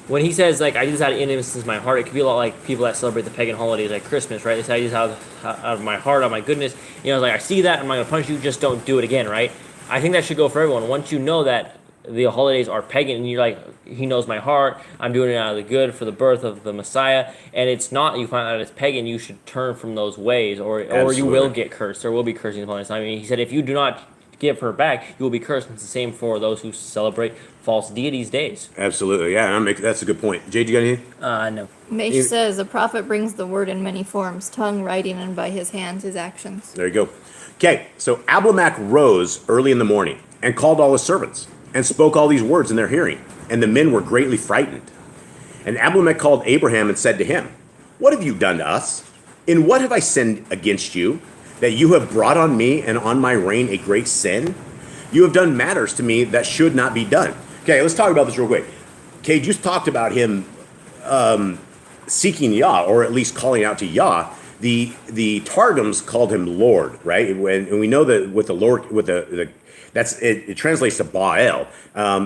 When he says, like, I do this out of innocence in my heart, it could be a lot like people that celebrate the pagan holidays like Christmas, right? They say, I do this out of my heart, out of my goodness. You know, like, I see that, I'm not going to punish you, just don't do it again, right? I think that should go for everyone. Once you know that the holidays are pagan, and you're like, He knows my heart, I'm doing it out of the good for the birth of the Messiah, and it's not, you find out it's pagan, you should turn from those ways, or you will get cursed, or will be cursing upon this. I mean, he said, if you do not give her back, you will be cursed. It's the same for those who celebrate false deities' days. Absolutely, yeah, that's a good point. Jade, you got anything? No. Mesh says, a prophet brings the word in many forms, tongue, writing, and by his hands, his actions. There you go. Okay, so Abimelech rose early in the morning and called all his servants and spoke all these words in their hearing. And the men were greatly frightened. And Abimelech called Abraham and said to him, What have you done to us? In what have I sinned against you, that you have brought on me and on my reign a great sin? You have done matters to me that should not be done. Okay, let's talk about this real quick. Okay, you talked about him seeking Yah, or at least calling out to Yah. The Targums called him Lord, right? And we know that with the Lord, with the that's it translates to Baal,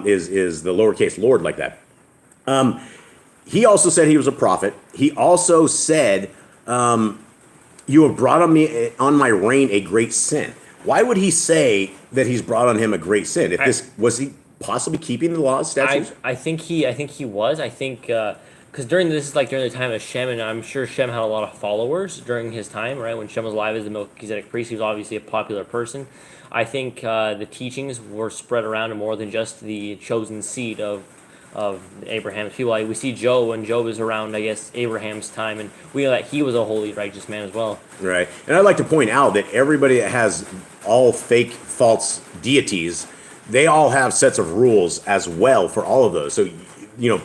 is the lowercase Lord like that. He also said he was a prophet. He also said, you have brought on me on my reign a great sin. Why would he say that he's brought on him a great sin? If this was he possibly keeping the laws, statutes? I think he was. I think because during the time of Shem, and I'm sure Shem had a lot of followers during his time, right? When Shem was alive as the Melchizedek priest, he was obviously a popular person. I think the teachings were spread around to more than just the chosen seed of Abraham's people. Like we see Job, when Job is around, I guess, Abraham's time, and we know that he was a holy, righteous man as well. Right. And I'd like to point out that everybody that has all fake, false deities, they all have sets of rules as well for all of those. So,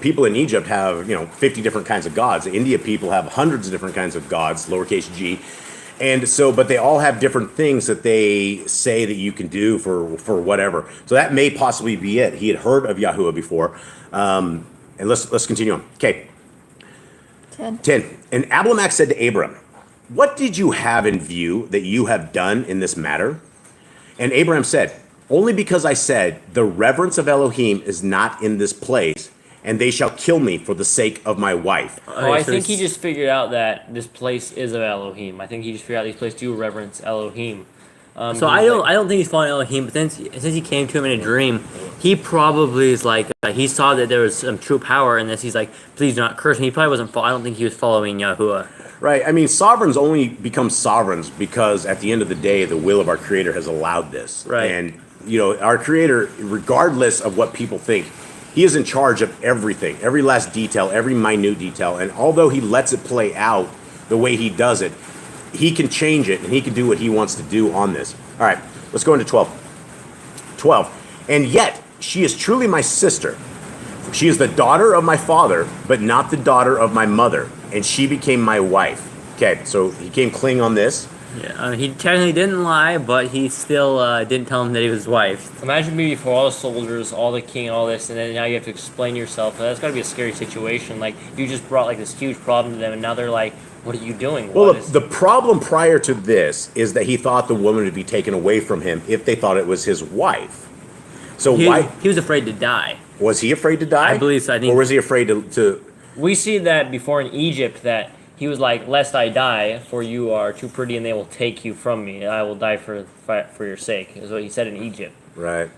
people in Egypt have, 50 different kinds of gods. The India people have hundreds of different kinds of gods, lowercase g. And so, but they all have different things that they say that you can do for whatever. So that may possibly be it. He had heard of Yahuwah before. And let's continue on. Okay. 10. And Abimelech said to Abram, What did you have in view that you have done in this matter? And Abraham said, Only because I said, the reverence of Elohim is not in this place, and they shall kill me for the sake of my wife. Oh, I think he just figured out that this place is of Elohim. I think he just figured out these places do reverence Elohim. So I don't think he's following Elohim, but since he came to him in a dream, he probably is like he saw that there was some true power in this. He's like, please do not curse me. He probably wasn't. I don't think he was following Yahuwah. Right. I mean, sovereigns only become sovereigns because at the end of the day, the will of our Creator has allowed this. Right. And our Creator, regardless of what people think, He is in charge of everything, every last detail, every minute detail. And although He lets it play out the way He does it, He can change it and He can do what He wants to do on this. All right, let's go into 12. 12. And yet, she is truly my sister. She is the daughter of my father, but not the daughter of my mother. And she became my wife. Okay, so he came clean on this. Yeah, he technically didn't lie, but he still didn't tell him that he was his wife. Imagine being before all the soldiers, all the king, and all this, and then now you have to explain yourself. That's got to be a scary situation. Like, you just brought like this huge problem to them, and now they're like, what are you doing? Well, the problem prior to this is that he thought the woman would be taken away from him if they thought it was his wife. So He, why he was afraid to die. was he afraid to die? I believe so. I think- or was he afraid to We see that before in Egypt that he was like, "Lest I die, for you are too pretty, and they will take you from me. I will die for your sake," is what he said in Egypt. Right.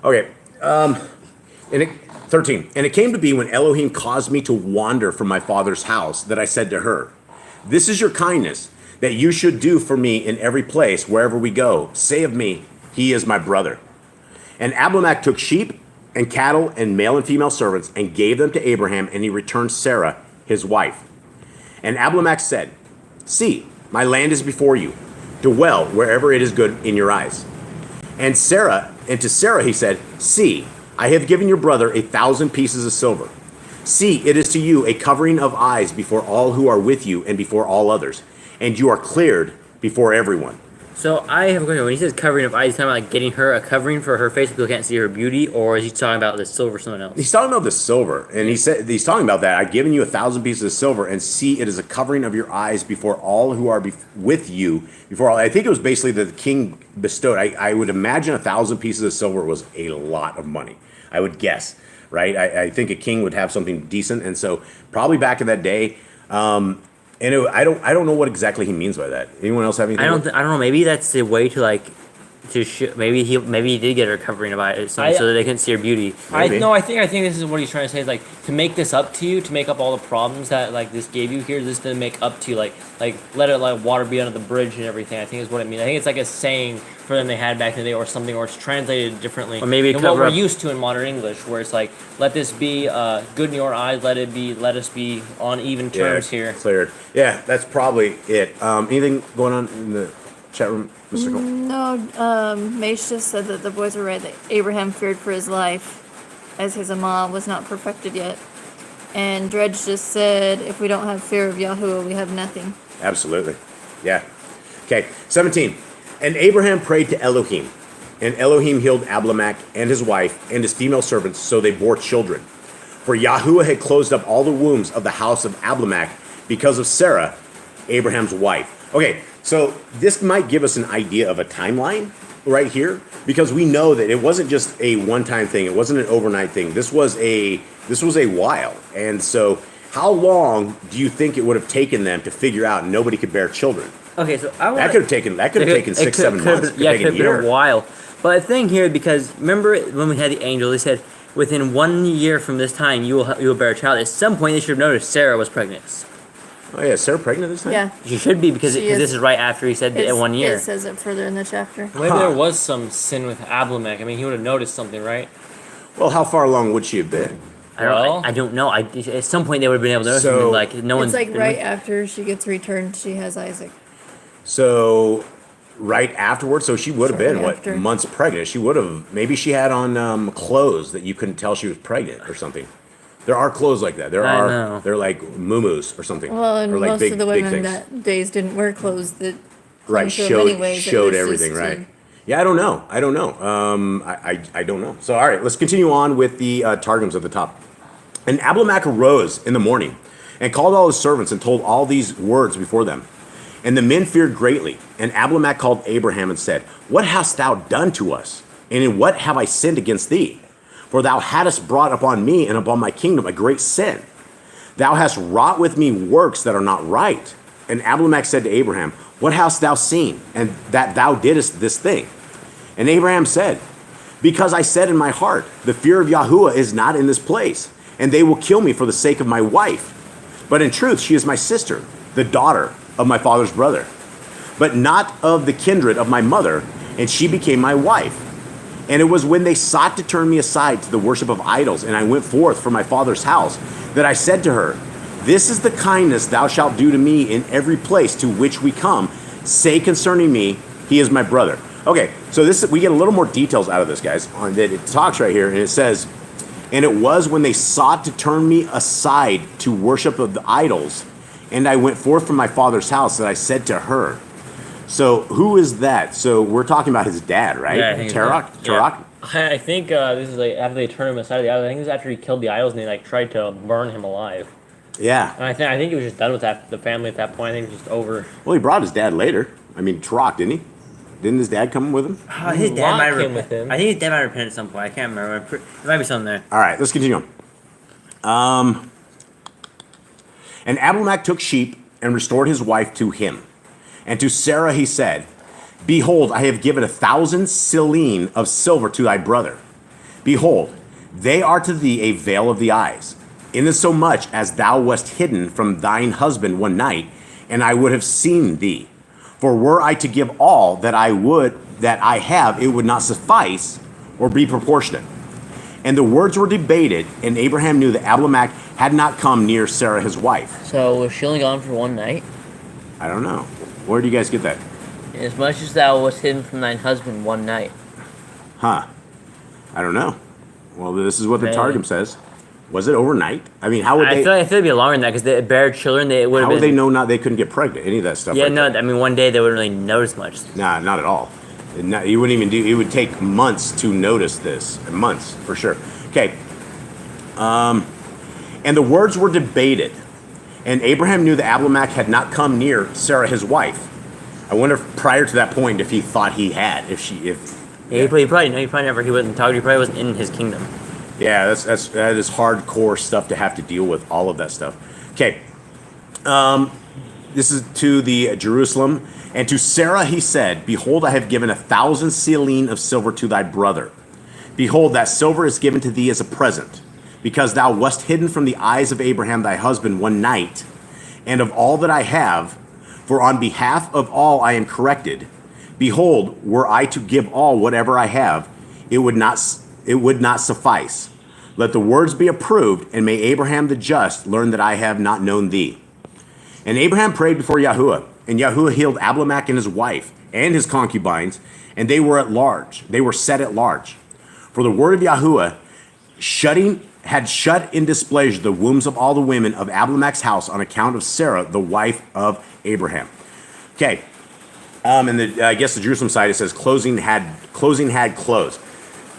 Okay. And it, 13. And it came to be when Elohim caused me to wander from my father's house that I said to her, "This is your kindness, that you should do for me in every place, wherever we go. Say of me, he is my brother." And Abimelech took sheep and cattle and male and female servants and gave them to Abraham, and he returned Sarah, his wife. And Abimelech said, "See, my land is before you. Dwell wherever it is good in your eyes." And to Sarah he said, "See, I have given your brother 1,000 pieces of silver. See, it is to you a covering of eyes before all who are with you and before all others, and you are cleared before everyone." So I have a question. When he says covering of eyes, he's talking about like getting her a covering for her face so people can't see her beauty, or is he talking about the silver or something else? He's talking about the silver, and he's talking about that. I've given you 1,000 pieces of silver, and see, it is a covering of your eyes before all who are with you. Before all, I think it was basically that the king bestowed. I would imagine 1,000 pieces of silver was a lot of money. I would guess, right? I think a king would have something decent, and so probably back in that day. I don't know what exactly he means by that. Anyone else have anything? I don't know. Maybe that's the way to like maybe he did get her covering of eyes so that they couldn't see her beauty. I Maybe. think this is what he's trying to say is like to make this up to you, to make up all the problems that like this gave you here. This didn't make up to you, like let it like water be under the bridge and everything. I think is what it means. I think it's like a saying for them they had back in the day or something, or it's translated differently. Or maybe than what we're used to in modern English, where it's like let this be good in your eyes. Let us be on even terms here. Cleared. Yeah, that's probably it. Anything going on in the chat room, Mr. Cole? No, Mage just said that the boys were right, that Abraham feared for his life, as his Amal was not perfected yet. And Dredge just said, if we don't have fear of Yahuwah, we have nothing. Absolutely. Yeah. Okay, 17. And Abraham prayed to Elohim, and Elohim healed Abimelech and his wife and his female servants, so they bore children. For Yahuwah had closed up all the wombs of the house of Abimelech because of Sarah, Abraham's wife. Okay, so this might give us an idea of a timeline right here, because we know that it wasn't just a one-time thing. It wasn't an overnight thing. This was a while. And so how long do you think it would have taken them to figure out nobody could bear children? Okay, so That could have taken 6-7 months. Yeah, it could have been a while. But the thing here, because remember when we had the angel, they said within 1 year from this time you will bear a child. At some point, they should have noticed Sarah was pregnant. Oh yeah, is Sarah pregnant this time? Yeah. She should be because She is. this is right after he said that 1 year. It says it further in the chapter. Maybe there was some sin with Abimelech. I mean, he would have noticed something, right? Well, how far along would she have been? I don't know. At some point, they would have been able to notice So- something like no one's. It's like right after she gets returned, she has Isaac. So right afterwards, so she would have been Shortly after. months pregnant. She would have, maybe she had on clothes that you couldn't tell she was pregnant or something. There are clothes like that. I know. They're like muumuus or something. Well, and or like most big, of the big women things. that days didn't wear clothes that Right, clung to them anyways, it showed was everything, just right? Yeah, I don't know. I don't know. So, all right, let's continue on with the Targums at the top. And Abimelech arose in the morning and called all his servants and told all these words before them. And the men feared greatly. And Abimelech called Abraham and said, "What hast thou done to us? And in what have I sinned against thee? For thou hadst brought upon me and upon my kingdom a great sin. Thou hast wrought with me works that are not right." And Abimelech said to Abraham, "What hast thou seen, and that thou didst this thing?" And Abraham said, "Because I said in my heart, the fear of Yahuwah is not in this place, and they will kill me for the sake of my wife. But in truth, she is my sister, the daughter of my father's brother, but not of the kindred of my mother, and she became my wife. And it was when they sought to turn me aside to the worship of idols, and I went forth from my father's house, that I said to her, This is the kindness thou shalt do to me in every place to which we come. Say concerning me, he is my brother." Okay, so we get a little more details out of this, guys. On that, it talks right here, and it says, "And it was when they sought to turn me aside to worship of the idols, and I went forth from my father's house, that I said to her." So who is that? So we're talking about his dad, right? Yeah, I think Tarok? yeah. I think this is like after they turned him aside of the idols. I think this is after he killed the idols and they like tried to burn him alive. Yeah. And I think he was just done with the family at that point. I think it was just over. Well, he brought his dad later. I mean, Tarok, didn't he? Didn't his dad come with him? His dad Lot might came have with him. I think his dad might repent at some point. I can't remember. There might be something there. All right, let's continue on. And Abimelech took sheep and restored his wife to him. And to Sarah he said, Behold, I have given 1,000 selene of silver to thy brother. Behold, they are to thee a veil of the eyes, insomuch as thou wast hidden from thine husband one night, and I would have seen thee. For were I to give all that I have, it would not suffice or be proportionate. And the words were debated, and Abraham knew that Abimelech had not come near Sarah his wife. So was she only gone for one night? I don't know. Where do you guys get that? As much as thou wast hidden from thine husband one night. Huh. I don't know. Well, this is what the Maybe. Targum says. Was it overnight? I mean, how would I they? feel like it'd be longer than that because they bear children. They would have How would been. they know not they couldn't get pregnant? Any of that stuff? Yeah, right no. there. I mean, one day they wouldn't really notice much. Nah, not at all. You wouldn't even do. It would take months to notice this. Months for sure. Okay. And the words were debated, and Abraham knew that Abimelech had not come near Sarah his wife. I wonder if prior to that point, if he thought he had, Yeah, he probably never. He wasn't talking. He probably wasn't in his kingdom. Yeah, that is hardcore stuff to have to deal with, all of that stuff. Okay. This is to the Jerusalem. And to Sarah he said, Behold, I have given 1,000 selene of silver to thy brother. Behold, that silver is given to thee as a present, because thou wast hidden from the eyes of Abraham thy husband one night, and of all that I have, for on behalf of all I am corrected. Behold, were I to give all whatever I have, it would not suffice. Let the words be approved, and may Abraham the just learn that I have not known thee. And Abraham prayed before Yahuwah, and Yahuwah healed Abimelech and his wife and his concubines, and they were at large. They were set at large. For the word of Yahuwah had shut in displeasure the wombs of all the women of Abimelech's house on account of Sarah, the wife of Abraham. Okay. And I guess the Jerusalem side, it says closing had closed.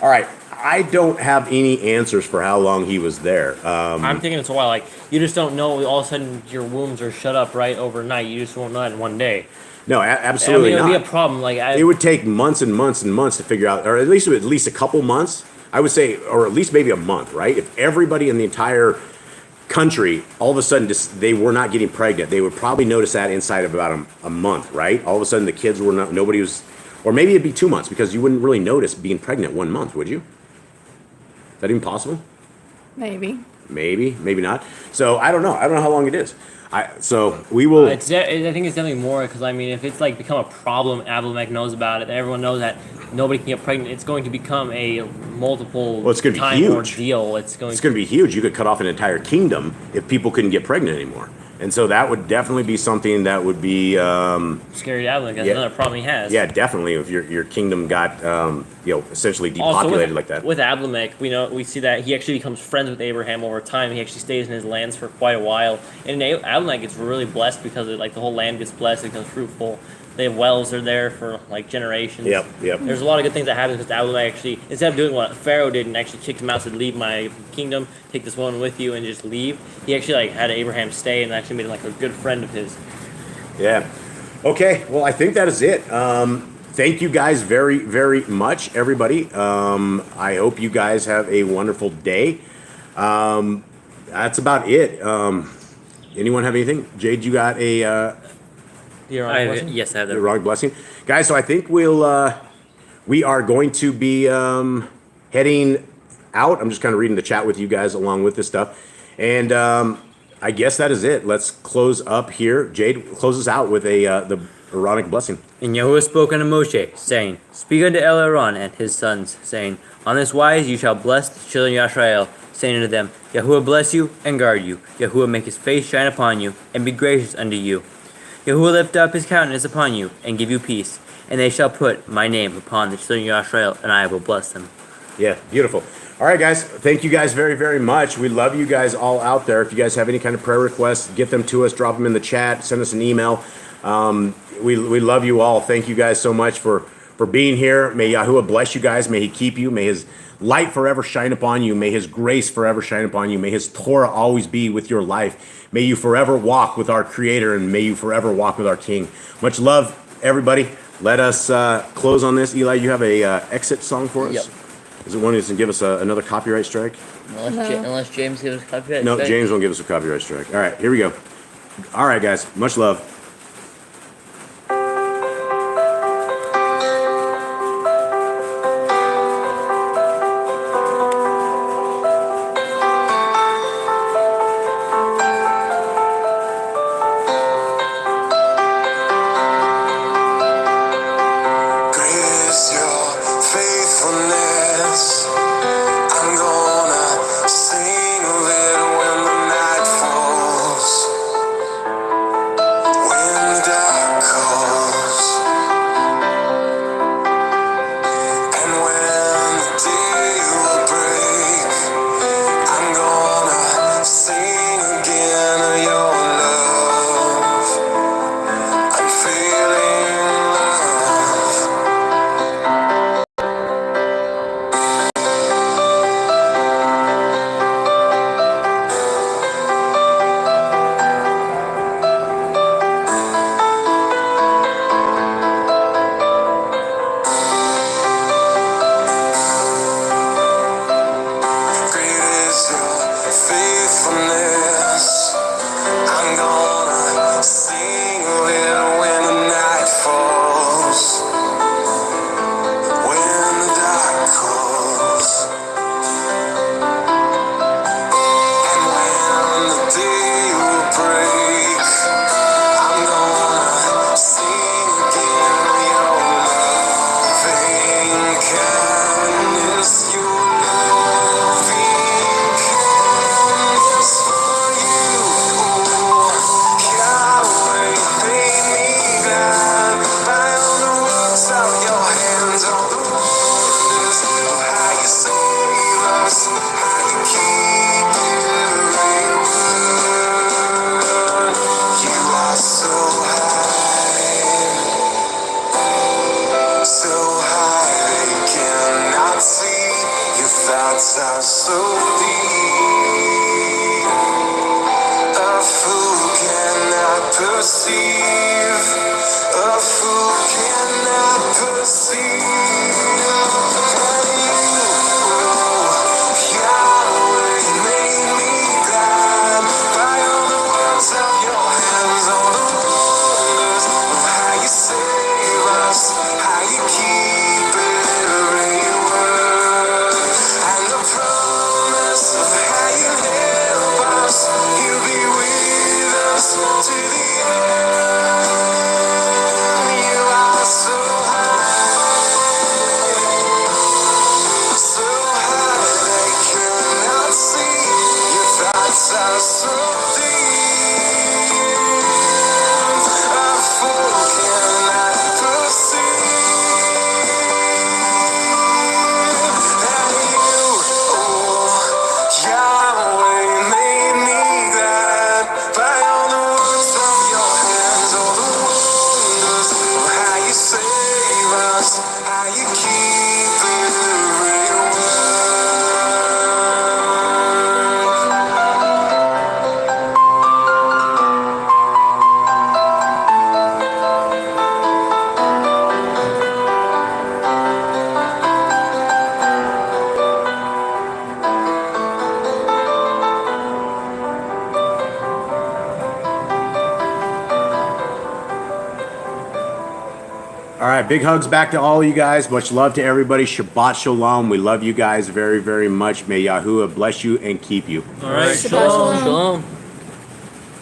All right. I don't have any answers for how long he was there. I'm thinking it's a while. Like, you just don't know. All of a sudden, your wombs are shut up right overnight. You just won't know that in one day. No, absolutely it would not. be a problem. Like, It would take months and months and months to figure out, or at least a couple months. I would say, or at least maybe a month, right? If everybody in the entire country, all of a sudden, they were not getting pregnant, they would probably notice that inside of about a month, right? All of a sudden, the kids were not, nobody was, or maybe it'd be 2 months, because you wouldn't really notice being pregnant 1 month, would you? Is that even possible? Maybe. Maybe, maybe not. So I don't know. I don't know how long it is. So we will. I think it's definitely more because I mean, if it's like become a problem, Abimelech knows about it. Everyone knows that nobody can get pregnant. It's going to become a multiple Well, it's going to be time huge. ordeal. It's going to be huge. You could cut off an entire kingdom if people couldn't get pregnant anymore. And so that would definitely be something that would be scary to Abimelech. That's yeah. another problem he has. Yeah, definitely. If your kingdom got essentially depopulated like that. With Abimelech, we see that he actually becomes friends with Abraham over time. He actually stays in his lands for quite a while, and Abimelech gets really blessed because the whole land gets blessed. It becomes fruitful. They have wells are there for like generations. Yep. There's a lot of good things that happen because Abimelech actually, instead of doing what Pharaoh did and actually kicked him out, said, "Leave my kingdom, take this woman with you, and just leave." He actually had Abraham stay and actually made him a good friend of his. Yeah. Okay. Well, I think that is it. Thank you guys very, very much, everybody. I hope you guys have a wonderful day. That's about it. Anyone have anything? Jade, you got a Yes, I have the that. wrong blessing, guys. So I think we are going to be heading out. I'm just kind of reading the chat with you guys along with this stuff, and I guess that is it. Let's close up here. Jade, close us out with the Aaronic blessing. And Yahuwah spoke unto Moshe, saying, Speak unto Aaron and his sons, saying, On this wise you shall bless the children of Yisrael, saying unto them, Yahuwah bless you and guard you. Yahuwah make his face shine upon you, and be gracious unto you. Yahuwah lift up his countenance upon you, and give you peace. And they shall put my name upon the children of Yisrael, and I will bless them. Yeah, beautiful. All right, guys. Thank you guys very, very much. We love you guys all out there. If you guys have any kind of prayer requests, get them to us. Drop them in the chat. Send us an email. We love you all. Thank you guys so much for being here. May Yahuwah bless you guys. May he keep you. May his light forever shine upon you. May his grace forever shine upon you. May his Torah always be with your life. May you forever walk with our Creator, and may you forever walk with our King. Much love, everybody. let us close on this. Eli, you have a exit song for us? Yep. Is it one that's going to give us another copyright strike? Unless James gives us copyright. No, strike. James won't give us a copyright strike. All right, here we go. All right, guys. Much love. Great is your faithfulness. I'm gonna sing of it when the night falls, when the dark calls, and when the day will break. I'm gonna sing again of your love, unfailing love. Great is your faithfulness. I'm gonna sing of it when the night falls, when the dark calls, and when the day will break. I'm gonna sing again of your loving kindness, your loving kindness for you. Yahweh made me glad by all the works of your hands, all the wonders of how you save us, how you keep every word. You are so high they cannot see. Your thoughts are so deep, a fool cannot perceive, a fool cannot perceive. And you, Yahweh, made me glad by all the works of your hands, all the wonders of how you save us, how you keep every word, and the promise of how you help us. You'll be with us to the end. You are so high they cannot see. Your thoughts are so deep, a fool cannot perceive. And you, Yahweh, made me glad by all the works of your hands, all the wonders of how you save us, how you keep every word. All right, big hugs back to all you guys. Much love to everybody. Shabbat shalom. We love you guys very, very much. May Yahuwah bless you and keep you. All right. Shabbat shalom. Shalom.